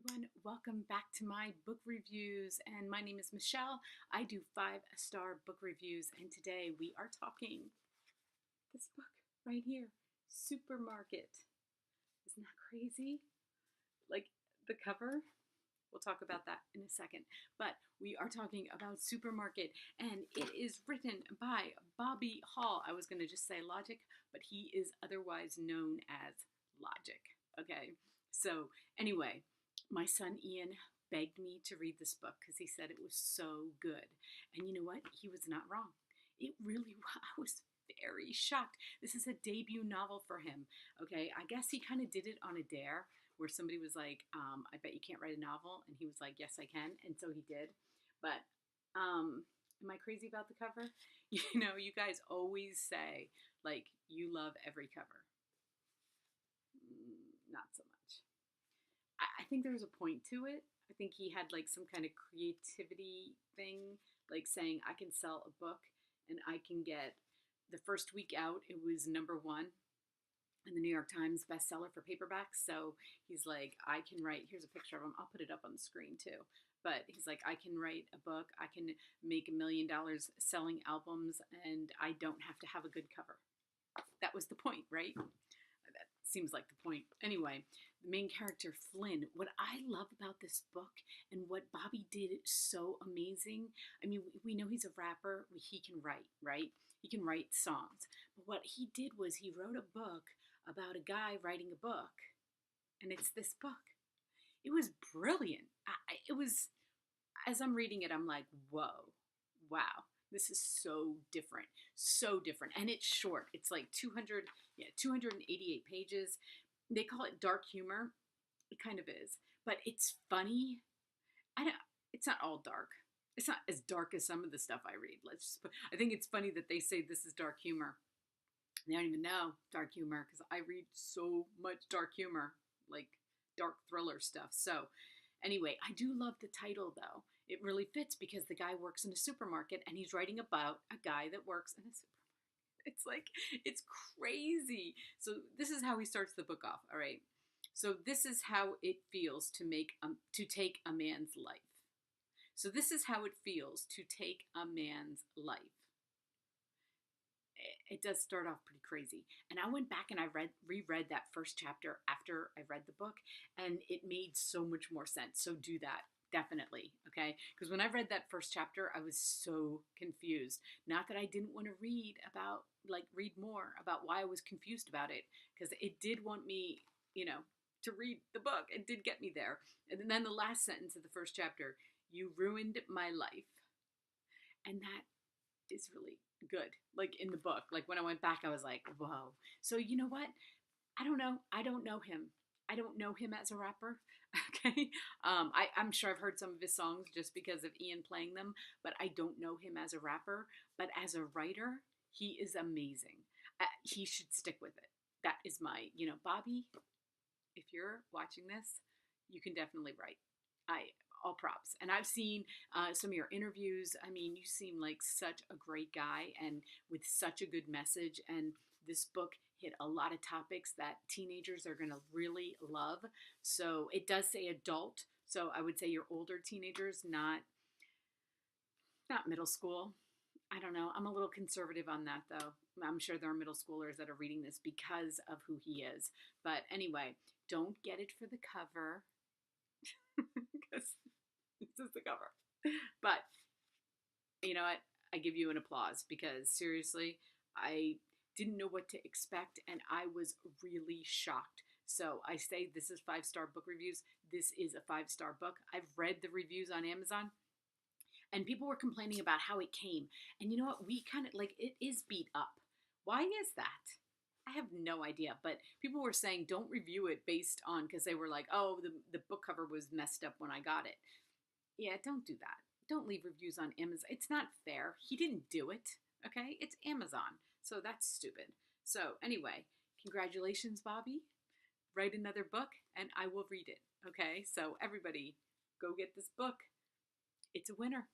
everyone. Welcome back to my book reviews. And my name is Michelle. I do 5-star book reviews. And today we are talking this book right here, Supermarket. Isn't that crazy? Like the cover? We'll talk about that in a second. But we are talking about Supermarket, and it is written by Bobby Hall. I was going to just say Logic, but he is otherwise known as Logic. Okay? So, anyway, my son Ian begged me to read this book because he said it was so good. And you know what? He was not wrong. It really was. I was very shocked. This is a debut novel for him. Okay? I guess he kind of did it on a dare where somebody was like, I bet you can't write a novel. And he was like, yes, I can. And so he did. But am I crazy about the cover? You know, you guys always say, like, you love every cover. Not so much. I think there's a point to it. I think he had like some kind of creativity thing, like saying, I can sell a book and I can get the first week out, it was #1 in the New York Times bestseller for paperbacks. So he's like, I can write, here's a picture of him. I'll put it up on the screen too. But he's like, I can write a book. I can make $1 million selling albums and I don't have to have a good cover. That was the point, right? That seems like the point. Anyway, the main character, Flynn, what I love about this book and what Bobby did so amazing. I mean, we know he's a rapper. He can write, right? He can write songs. But what he did was he wrote a book about a guy writing a book. And it's this book. It was brilliant. It was, as I'm reading it, I'm like, whoa, wow. This is so different, so different. And it's short. It's like 288 pages. They call it dark humor. It kind of is, but it's funny. It's not all dark. It's not as dark as some of the stuff I read. I think it's funny that they say this is dark humor. They don't even know dark humor because I read so much dark humor, like dark thriller stuff. So anyway, I do love the title though. It really fits because the guy works in a supermarket and he's writing about a guy that works in a supermarket. It's like, it's crazy. So this is how he starts the book off. All right. So this is how it feels to take a man's life. So this is how it feels to take a man's life. It does start off pretty crazy. And I went back and I reread that first chapter after I read the book, and it made so much more sense. So do that. Definitely. Okay. Because when I read that first chapter, I was so confused. Not that I didn't want to read more about why I was confused about it, because it did want me, to read the book. It did get me there. And then the last sentence of the first chapter, you ruined my life. And that is really good. Like in the book, like when I went back, I was like, whoa. So you know what? I don't know. I don't know him. I don't know him as a rapper. Okay. I'm sure I've heard some of his songs just because of Ian playing them, but I don't know him as a rapper. But as a writer, he is amazing. He should stick with it. That is my, Bobby, if you're watching this, you can definitely write. All props. And I've seen some of your interviews. I mean, you seem like such a great guy and with such a good message. And this book hit a lot of topics that teenagers are going to really love. So it does say adult. So I would say your older teenagers, not middle school. I don't know. I'm a little conservative on that though. I'm sure there are middle schoolers that are reading this because of who he is. But anyway, don't get it for the cover. Because this is the cover. But you know what? I give you an applause because seriously, I didn't know what to expect and I was really shocked. So I say this is 5-star book reviews. This is a 5-star book. I've read the reviews on Amazon and people were complaining about how it came. And you know what? We kind of like it is beat up. Why is that? I have no idea, but people were saying don't review it based on, because they were like, oh, the book cover was messed up when I got it. Yeah, don't do that. Don't leave reviews on Amazon. It's not fair. He didn't do it, okay? It's Amazon, so that's stupid. So anyway, congratulations, Bobby. Write another book, and I will read it, okay? So everybody, go get this book. It's a winner.